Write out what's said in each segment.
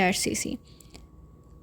IRCC۔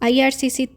IRCC